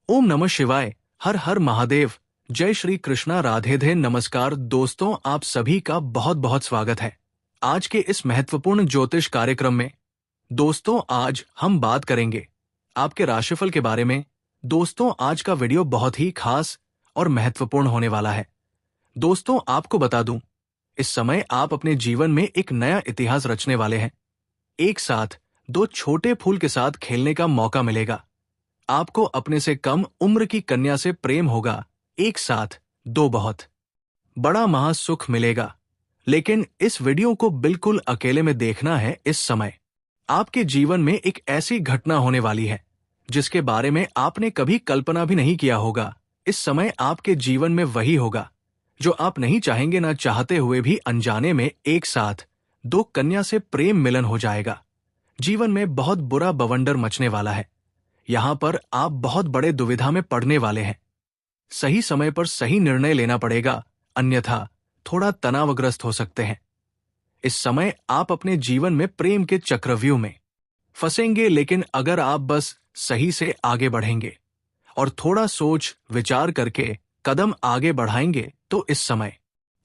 ओम नमः शिवाय। हर हर महादेव। जय श्री कृष्णा। राधे नमस्कार दोस्तों, आप सभी का बहुत बहुत स्वागत है आज के इस महत्वपूर्ण ज्योतिष कार्यक्रम में। दोस्तों, आज हम बात करेंगे आपके राशिफल के बारे में। दोस्तों, आज का वीडियो बहुत ही खास और महत्वपूर्ण होने वाला है। दोस्तों, आपको बता दूं, इस समय आप अपने जीवन में एक नया इतिहास रचने वाले हैं। एक साथ दो छोटे फूल के साथ खेलने का मौका मिलेगा। आपको अपने से कम उम्र की कन्या से प्रेम होगा। एक साथ दो बहुत बड़ा महासुख मिलेगा। लेकिन इस वीडियो को बिल्कुल अकेले में देखना है। इस समय आपके जीवन में एक ऐसी घटना होने वाली है जिसके बारे में आपने कभी कल्पना भी नहीं किया होगा। इस समय आपके जीवन में वही होगा जो आप नहीं चाहेंगे। ना चाहते हुए भी अनजाने में एक साथ दो कन्या से प्रेम मिलन हो जाएगा। जीवन में बहुत बुरा बवंडर मचने वाला है। यहां पर आप बहुत बड़े दुविधा में पड़ने वाले हैं। सही समय पर सही निर्णय लेना पड़ेगा, अन्यथा थोड़ा तनावग्रस्त हो सकते हैं। इस समय आप अपने जीवन में प्रेम के चक्रव्यूह में फंसेंगे। लेकिन अगर आप बस सही से आगे बढ़ेंगे और थोड़ा सोच विचार करके कदम आगे बढ़ाएंगे तो इस समय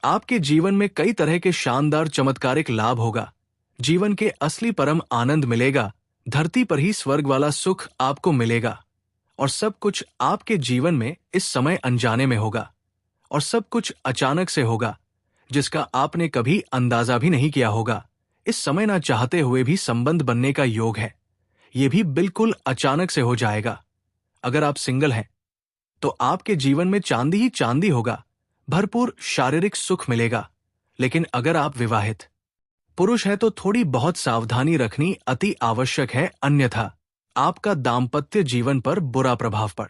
आपके जीवन में कई तरह के शानदार चमत्कारिक लाभ होगा। जीवन के असली परम आनंद मिलेगा। धरती पर ही स्वर्ग वाला सुख आपको मिलेगा। और सब कुछ आपके जीवन में इस समय अनजाने में होगा और सब कुछ अचानक से होगा जिसका आपने कभी अंदाजा भी नहीं किया होगा। इस समय ना चाहते हुए भी संबंध बनने का योग है। ये भी बिल्कुल अचानक से हो जाएगा। अगर आप सिंगल हैं तो आपके जीवन में चांदी ही चांदी होगा। भरपूर शारीरिक सुख मिलेगा। लेकिन अगर आप विवाहित पुरुष है तो थोड़ी बहुत सावधानी रखनी अति आवश्यक है, अन्यथा आपका दाम्पत्य जीवन पर बुरा प्रभाव पड़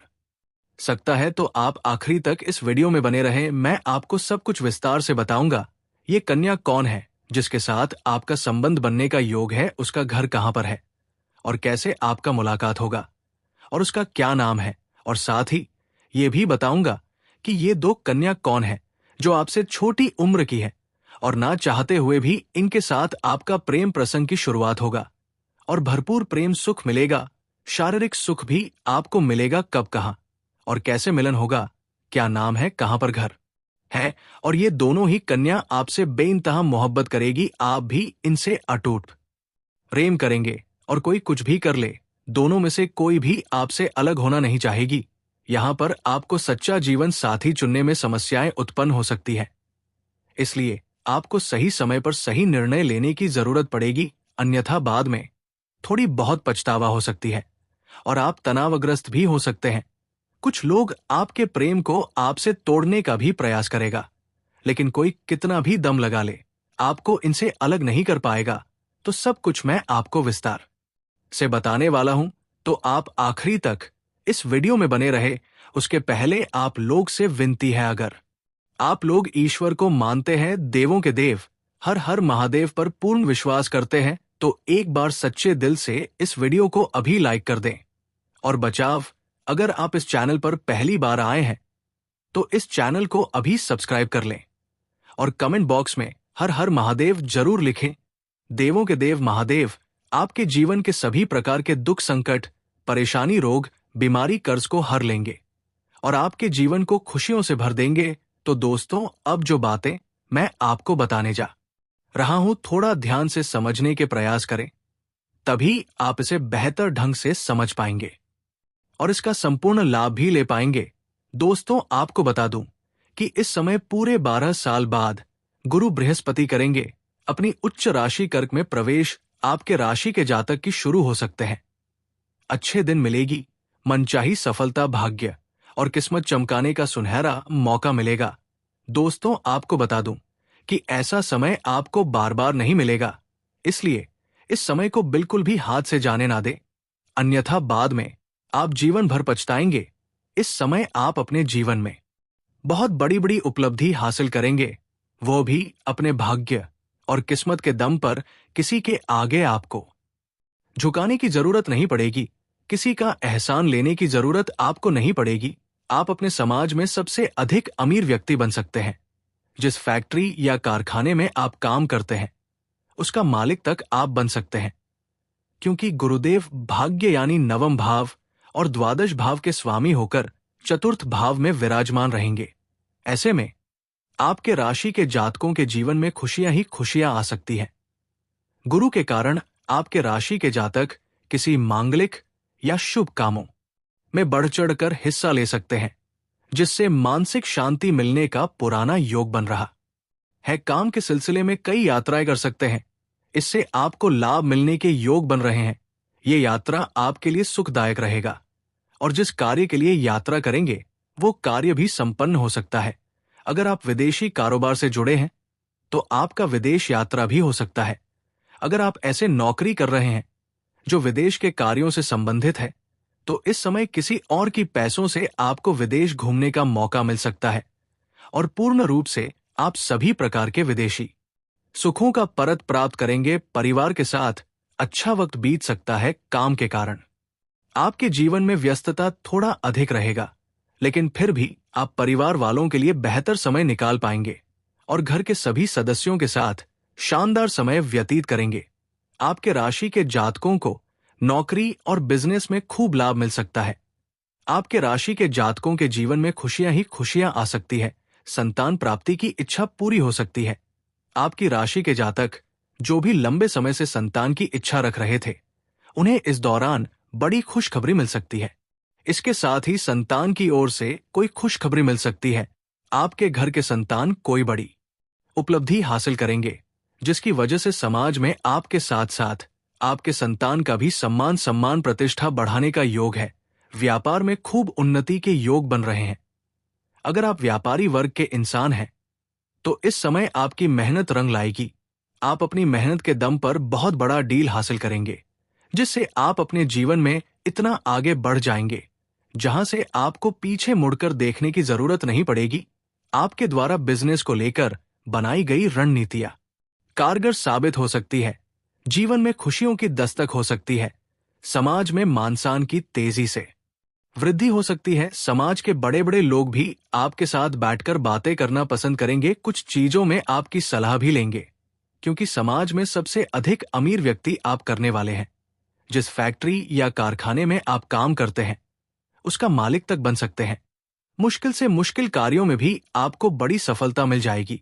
सकता है। तो आप आखिरी तक इस वीडियो में बने रहें। मैं आपको सब कुछ विस्तार से बताऊंगा। ये कन्या कौन है जिसके साथ आपका संबंध बनने का योग है, उसका घर कहां पर है और कैसे आपका मुलाकात होगा और उसका क्या नाम है। और साथ ही ये भी बताऊंगा कि ये दो कन्या कौन है जो आपसे छोटी उम्र की है और ना चाहते हुए भी इनके साथ आपका प्रेम प्रसंग की शुरुआत होगा और भरपूर प्रेम सुख मिलेगा। शारीरिक सुख भी आपको मिलेगा। कब, कहां और कैसे मिलन होगा, क्या नाम है, कहां पर घर है। और ये दोनों ही कन्या आपसे बेइंतहा मोहब्बत करेगी। आप भी इनसे अटूट प्रेम करेंगे और कोई कुछ भी कर ले, दोनों में से कोई भी आपसे अलग होना नहीं चाहेगी। यहां पर आपको सच्चा जीवन साथी चुनने में समस्याएं उत्पन्न हो सकती है। इसलिए आपको सही समय पर सही निर्णय लेने की जरूरत पड़ेगी, अन्यथा बाद में थोड़ी बहुत पछतावा हो सकती है और आप तनावग्रस्त भी हो सकते हैं। कुछ लोग आपके प्रेम को आपसे तोड़ने का भी प्रयास करेगा, लेकिन कोई कितना भी दम लगा ले, आपको इनसे अलग नहीं कर पाएगा। तो सब कुछ मैं आपको विस्तार से बताने वाला हूं, तो आप आखिरी तक इस वीडियो में बने रहे। उसके पहले आप लोग से विनती है, अगर आप लोग ईश्वर को मानते हैं, देवों के देव हर हर महादेव पर पूर्ण विश्वास करते हैं, तो एक बार सच्चे दिल से इस वीडियो को अभी लाइक कर दें। और बचाव, अगर आप इस चैनल पर पहली बार आए हैं तो इस चैनल को अभी सब्सक्राइब कर लें और कमेंट बॉक्स में हर हर महादेव जरूर लिखें। देवों के देव महादेव आपके जीवन के सभी प्रकार के दुख, संकट, परेशानी, रोग, बीमारी, कर्ज को हर लेंगे और आपके जीवन को खुशियों से भर देंगे। तो दोस्तों, अब जो बातें मैं आपको बताने जा रहा हूं, थोड़ा ध्यान से समझने के प्रयास करें, तभी आप इसे बेहतर ढंग से समझ पाएंगे और इसका संपूर्ण लाभ भी ले पाएंगे। दोस्तों, आपको बता दूं कि इस समय पूरे 12 साल बाद गुरु बृहस्पति करेंगे अपनी उच्च राशि कर्क में प्रवेश। आपके राशि के जातक की शुरू हो सकते हैं अच्छे दिन मिलेगी। मनचाही सफलता, भाग्य और किस्मत चमकाने का सुनहरा मौका मिलेगा। दोस्तों, आपको बता दूं कि ऐसा समय आपको बार बार नहीं मिलेगा, इसलिए इस समय को बिल्कुल भी हाथ से जाने ना दें, अन्यथा बाद में आप जीवन भर पछताएंगे। इस समय आप अपने जीवन में बहुत बड़ी बड़ी उपलब्धि हासिल करेंगे, वो भी अपने भाग्य और किस्मत के दम पर। किसी के आगे आपको झुकाने की जरूरत नहीं पड़ेगी, किसी का एहसान लेने की जरूरत आपको नहीं पड़ेगी। आप अपने समाज में सबसे अधिक अमीर व्यक्ति बन सकते हैं। जिस फैक्ट्री या कारखाने में आप काम करते हैं उसका मालिक तक आप बन सकते हैं, क्योंकि गुरुदेव भाग्य यानी नवम भाव और द्वादश भाव के स्वामी होकर चतुर्थ भाव में विराजमान रहेंगे। ऐसे में आपके राशि के जातकों के जीवन में खुशियां ही खुशियां आ सकती हैं। गुरु के कारण आपके राशि के जातक किसी मांगलिक या शुभ कामों में बढ़ चढ़कर हिस्सा ले सकते हैं, जिससे मानसिक शांति मिलने का पुराना योग बन रहा है। काम के सिलसिले में कई यात्राएं कर सकते हैं, इससे आपको लाभ मिलने के योग बन रहे हैं। ये यात्रा आपके लिए सुखदायक रहेगा और जिस कार्य के लिए यात्रा करेंगे वो कार्य भी संपन्न हो सकता है। अगर आप विदेशी कारोबार से जुड़े हैं तो आपका विदेश यात्रा भी हो सकता है। अगर आप ऐसे नौकरी कर रहे हैं जो विदेश के कार्यों से संबंधित है तो इस समय किसी और की पैसों से आपको विदेश घूमने का मौका मिल सकता है और पूर्ण रूप से आप सभी प्रकार के विदेशी सुखों का परत प्राप्त करेंगे। परिवार के साथ अच्छा वक्त बीत सकता है। काम के कारण आपके जीवन में व्यस्तता थोड़ा अधिक रहेगा, लेकिन फिर भी आप परिवार वालों के लिए बेहतर समय निकाल पाएंगे और घर के सभी सदस्यों के साथ शानदार समय व्यतीत करेंगे। आपके राशि के जातकों को नौकरी और बिजनेस में खूब लाभ मिल सकता है। आपके राशि के जातकों के जीवन में खुशियां ही खुशियां आ सकती है। संतान प्राप्ति की इच्छा पूरी हो सकती है। आपकी राशि के जातक जो भी लंबे समय से संतान की इच्छा रख रहे थे, उन्हें इस दौरान बड़ी खुशखबरी मिल सकती है। इसके साथ ही संतान की ओर से कोई खुशखबरी मिल सकती है। आपके घर के संतान कोई बड़ी उपलब्धि हासिल करेंगे, जिसकी वजह से समाज में आपके साथ साथ आपके संतान का भी सम्मान प्रतिष्ठा बढ़ाने का योग है। व्यापार में खूब उन्नति के योग बन रहे हैं। अगर आप व्यापारी वर्ग के इंसान हैं तो इस समय आपकी मेहनत रंग लाएगी। आप अपनी मेहनत के दम पर बहुत बड़ा डील हासिल करेंगे, जिससे आप अपने जीवन में इतना आगे बढ़ जाएंगे जहां से आपको पीछे मुड़कर देखने की जरूरत नहीं पड़ेगी। आपके द्वारा बिजनेस को लेकर बनाई गई रणनीतियां कारगर साबित हो सकती है। जीवन में खुशियों की दस्तक हो सकती है। समाज में मान-सम्मान की तेजी से वृद्धि हो सकती है। समाज के बड़े बड़े लोग भी आपके साथ बैठकर बातें करना पसंद करेंगे। कुछ चीजों में आपकी सलाह भी लेंगे, क्योंकि समाज में सबसे अधिक अमीर व्यक्ति आप करने वाले हैं। जिस फैक्ट्री या कारखाने में आप काम करते हैं उसका मालिक तक बन सकते हैं। मुश्किल से मुश्किल कार्यों में भी आपको बड़ी सफलता मिल जाएगी,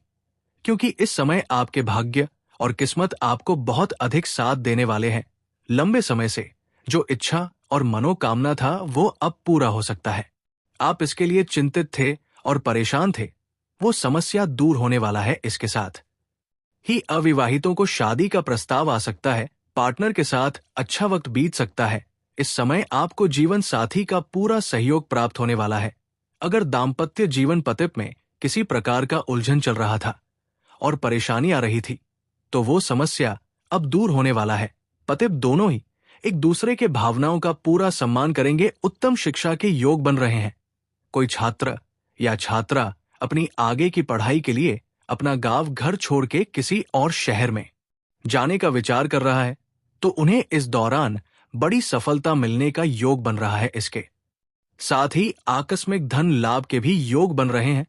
क्योंकि इस समय आपके भाग्य और किस्मत आपको बहुत अधिक साथ देने वाले हैं। लंबे समय से जो इच्छा और मनोकामना था वो अब पूरा हो सकता है। आप इसके लिए चिंतित थे और परेशान थे, वो समस्या दूर होने वाला है। इसके साथ ही अविवाहितों को शादी का प्रस्ताव आ सकता है। पार्टनर के साथ अच्छा वक्त बीत सकता है। इस समय आपको जीवन साथी का पूरा सहयोग प्राप्त होने वाला है। अगर दाम्पत्य जीवन पतित में किसी प्रकार का उलझन चल रहा था और परेशानी आ रही थी तो वो समस्या अब दूर होने वाला है। पतित दोनों ही एक दूसरे के भावनाओं का पूरा सम्मान करेंगे। उत्तम शिक्षा के योग बन रहे हैं। कोई छात्र या छात्रा अपनी आगे की पढ़ाई के लिए अपना गांव घर छोड़ के किसी और शहर में जाने का विचार कर रहा है तो उन्हें इस दौरान बड़ी सफलता मिलने का योग बन रहा है। इसके साथ ही आकस्मिक धन लाभ के भी योग बन रहे हैं।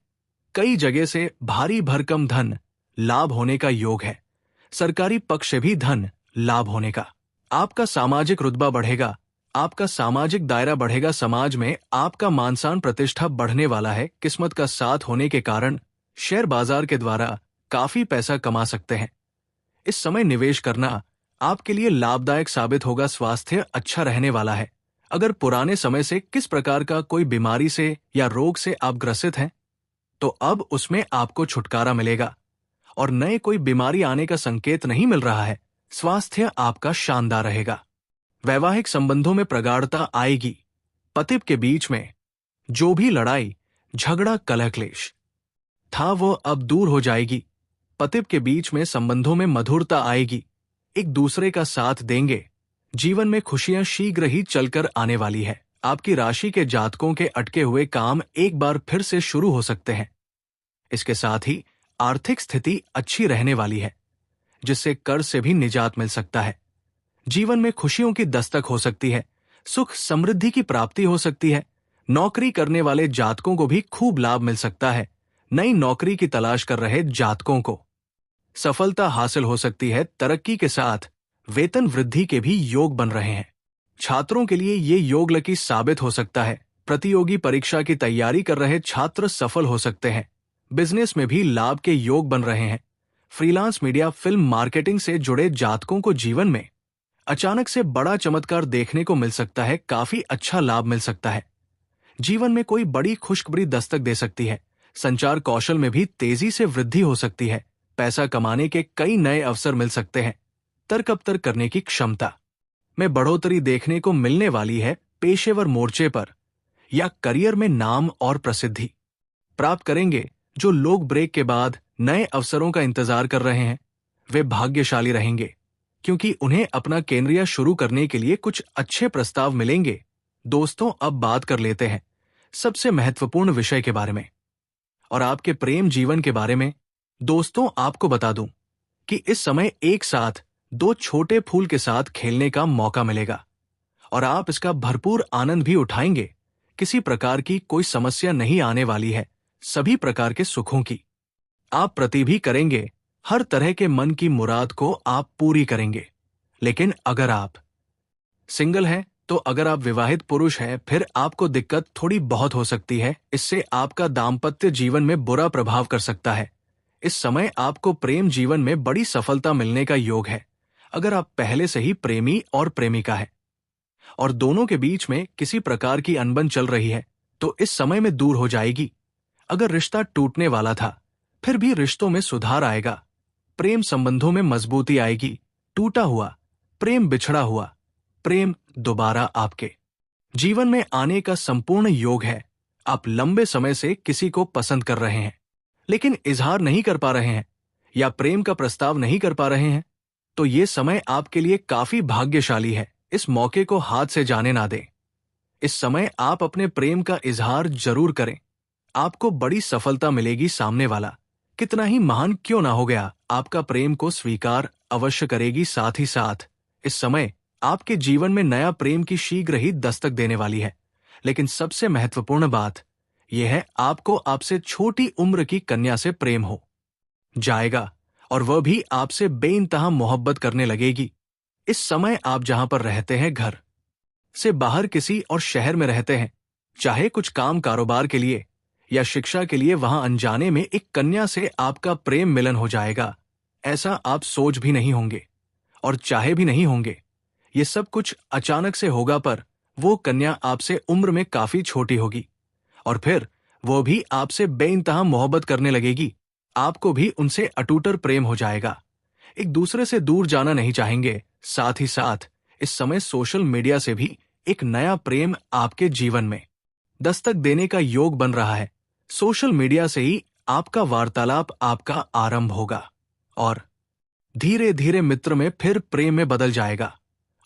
कई जगह से भारी भरकम धन लाभ होने का योग है। सरकारी पक्ष से भी धन लाभ होने का। आपका सामाजिक रुतबा बढ़ेगा। आपका सामाजिक दायरा बढ़ेगा। समाज में आपका मान-सम्मान प्रतिष्ठा बढ़ने वाला है। किस्मत का साथ होने के कारण शेयर बाजार के द्वारा काफी पैसा कमा सकते हैं। इस समय निवेश करना आपके लिए लाभदायक साबित होगा। स्वास्थ्य अच्छा रहने वाला है। अगर पुराने समय से किस प्रकार का कोई बीमारी से या रोग से आप ग्रसित हैं तो अब उसमें आपको छुटकारा मिलेगा और नए कोई बीमारी आने का संकेत नहीं मिल रहा है। स्वास्थ्य आपका शानदार रहेगा। वैवाहिक संबंधों में प्रगाढ़ता आएगी। पति के बीच में जो भी लड़ाई झगड़ा कलह क्लेश था वो अब दूर हो जाएगी। पति के बीच में संबंधों में मधुरता आएगी। एक दूसरे का साथ देंगे। जीवन में खुशियां शीघ्र ही चलकर आने वाली है। आपकी राशि के जातकों के अटके हुए काम एक बार फिर से शुरू हो सकते हैं। इसके साथ ही आर्थिक स्थिति अच्छी रहने वाली है, जिससे कर्ज से भी निजात मिल सकता है। जीवन में खुशियों की दस्तक हो सकती है। सुख समृद्धि की प्राप्ति हो सकती है। नौकरी करने वाले जातकों को भी खूब लाभ मिल सकता है। नई नौकरी की तलाश कर रहे जातकों को सफलता हासिल हो सकती है। तरक्की के साथ वेतन वृद्धि के भी योग बन रहे हैं। छात्रों के लिए ये योग लकी साबित हो सकता है। प्रतियोगी परीक्षा की तैयारी कर रहे छात्र सफल हो सकते हैं। बिजनेस में भी लाभ के योग बन रहे हैं। फ्रीलांस मीडिया, फिल्म मार्केटिंग से जुड़े जातकों को जीवन में अचानक से बड़ा चमत्कार देखने को मिल सकता है। काफी अच्छा लाभ मिल सकता है। जीवन में कोई बड़ी खुशखबरी दस्तक दे सकती है। संचार कौशल में भी तेजी से वृद्धि हो सकती है। पैसा कमाने के कई नए अवसर मिल सकते हैं। तर्क अब करने की क्षमता में बढ़ोतरी देखने को मिलने वाली है। पेशेवर मोर्चे पर या करियर में नाम और प्रसिद्धि प्राप्त करेंगे। जो लोग ब्रेक के बाद नए अवसरों का इंतजार कर रहे हैं, वे भाग्यशाली रहेंगे, क्योंकि उन्हें अपना कैरियर शुरू करने के लिए कुछ अच्छे प्रस्ताव मिलेंगे। दोस्तों, अब बात कर लेते हैं सबसे महत्वपूर्ण विषय के बारे में और आपके प्रेम जीवन के बारे में। दोस्तों, आपको बता दूं कि इस समय एक साथ 2 छोटे फूल के साथ खेलने का मौका मिलेगा और आप इसका भरपूर आनंद भी उठाएंगे। किसी प्रकार की कोई समस्या नहीं आने वाली है। सभी प्रकार के सुखों की आप प्रति भी करेंगे। हर तरह के मन की मुराद को आप पूरी करेंगे। लेकिन अगर आप सिंगल हैं, तो अगर आप विवाहित पुरुष हैं, फिर आपको दिक्कत थोड़ी बहुत हो सकती है। इससे आपका दाम्पत्य जीवन में बुरा प्रभाव कर सकता है। इस समय आपको प्रेम जीवन में बड़ी सफलता मिलने का योग है। अगर आप पहले से ही प्रेमी और प्रेमिका है और दोनों के बीच में किसी प्रकार की अनबन चल रही है, तो इस समय में दूर हो जाएगी। अगर रिश्ता टूटने वाला था, फिर भी रिश्तों में सुधार आएगा। प्रेम संबंधों में मजबूती आएगी। टूटा हुआ प्रेम, बिछड़ा हुआ प्रेम दोबारा आपके जीवन में आने का संपूर्ण योग है। आप लंबे समय से किसी को पसंद कर रहे हैं, लेकिन इजहार नहीं कर पा रहे हैं या प्रेम का प्रस्ताव नहीं कर पा रहे हैं, तो ये समय आपके लिए काफी भाग्यशाली है। इस मौके को हाथ से जाने ना दें। इस समय आप अपने प्रेम का इजहार जरूर करें। आपको बड़ी सफलता मिलेगी। सामने वाला कितना ही महान क्यों ना हो गया, आपका प्रेम को स्वीकार अवश्य करेगी। साथ ही साथ इस समय आपके जीवन में नया प्रेम की शीघ्र ही दस्तक देने वाली है। लेकिन सबसे महत्वपूर्ण बात यह है, आपको आपसे छोटी उम्र की कन्या से प्रेम हो जाएगा और वह भी आपसे बेइंतहा मोहब्बत करने लगेगी। इस समय आप जहां पर रहते हैं, घर से बाहर किसी और शहर में रहते हैं, चाहे कुछ काम कारोबार के लिए या शिक्षा के लिए, वहां अनजाने में एक कन्या से आपका प्रेम मिलन हो जाएगा। ऐसा आप सोच भी नहीं होंगे और चाहे भी नहीं होंगे। ये सब कुछ अचानक से होगा, पर वो कन्या आपसे उम्र में काफी छोटी होगी और फिर वो भी आपसे बेइंतहा मोहब्बत करने लगेगी। आपको भी उनसे अटूटर प्रेम हो जाएगा। एक दूसरे से दूर जाना नहीं चाहेंगे। साथ ही साथ इस समय सोशल मीडिया से भी एक नया प्रेम आपके जीवन में दस्तक देने का योग बन रहा है। सोशल मीडिया से ही आपका वार्तालाप आपका आरंभ होगा और धीरे धीरे मित्र में फिर प्रेम में बदल जाएगा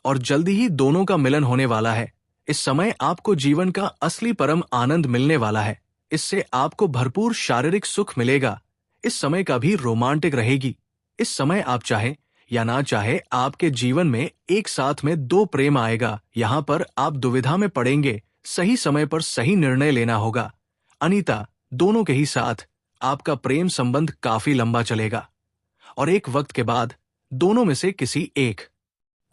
और जल्दी ही दोनों का मिलन होने वाला है। इस समय आपको जीवन का असली परम आनंद मिलने वाला है। इससे आपको भरपूर शारीरिक सुख मिलेगा। इस समय का भी रोमांटिक रहेगी। इस समय आप चाहे या ना चाहे, आपके जीवन में एक साथ में 2 प्रेम आएगा। यहाँ पर आप दुविधा में पड़ेंगे। सही समय पर सही निर्णय लेना होगा। अनीता, दोनों के ही साथ आपका प्रेम संबंध काफी लंबा चलेगा और एक वक्त के बाद दोनों में से किसी एक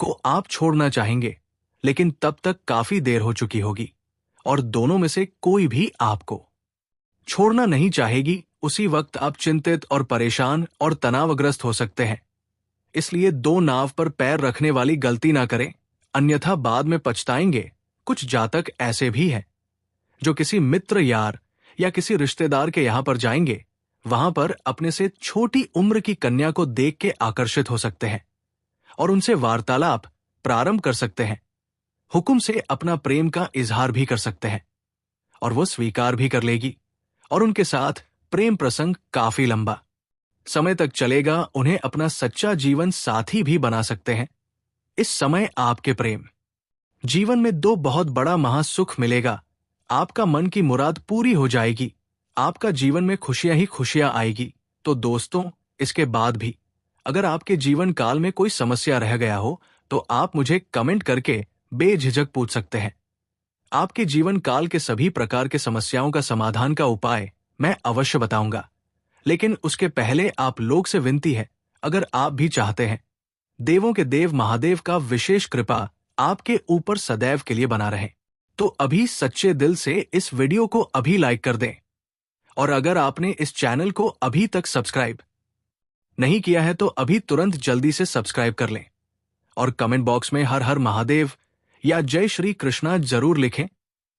को आप छोड़ना चाहेंगे, लेकिन तब तक काफी देर हो चुकी होगी और दोनों में से कोई भी आपको छोड़ना नहीं चाहेगी। उसी वक्त आप चिंतित और परेशान और तनावग्रस्त हो सकते हैं। इसलिए 2 नाव पर पैर रखने वाली गलती ना करें, अन्यथा बाद में पछताएंगे। कुछ जातक ऐसे भी हैं जो किसी मित्र, यार या किसी रिश्तेदार के यहां पर जाएंगे। वहां पर अपने से छोटी उम्र की कन्या को देख के आकर्षित हो सकते हैं और उनसे वार्तालाप प्रारंभ कर सकते हैं। हुक्म से अपना प्रेम का इजहार भी कर सकते हैं और वो स्वीकार भी कर लेगी और उनके साथ प्रेम प्रसंग काफी लंबा समय तक चलेगा। उन्हें अपना सच्चा जीवन साथी भी बना सकते हैं। इस समय आपके प्रेम जीवन में 2 बहुत बड़ा महासुख मिलेगा। आपका मन की मुराद पूरी हो जाएगी। आपका जीवन में खुशियां ही खुशियां आएगी। तो दोस्तों, इसके बाद भी अगर आपके जीवन काल में कोई समस्या रह गया हो, तो आप मुझे कमेंट करके बेझिझक पूछ सकते हैं। आपके जीवन काल के सभी प्रकार के समस्याओं का समाधान का उपाय मैं अवश्य बताऊंगा। लेकिन उसके पहले आप लोग से विनती है, अगर आप भी चाहते हैं देवों के देव महादेव का विशेष कृपा आपके ऊपर सदैव के लिए बना रहे। तो अभी सच्चे दिल से इस वीडियो को अभी लाइक कर दें। और अगर आपने इस चैनल को अभी तक सब्सक्राइब नहीं किया है तो अभी तुरंत जल्दी से सब्सक्राइब कर लें और कमेंट बॉक्स में हर हर महादेव या जय श्री कृष्णा जरूर लिखें।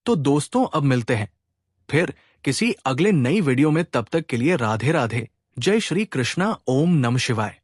तो दोस्तों अब मिलते हैं फिर किसी अगले नई वीडियो में, तब तक के लिए राधे राधे, जय श्री कृष्णा, ओम नमः शिवाय।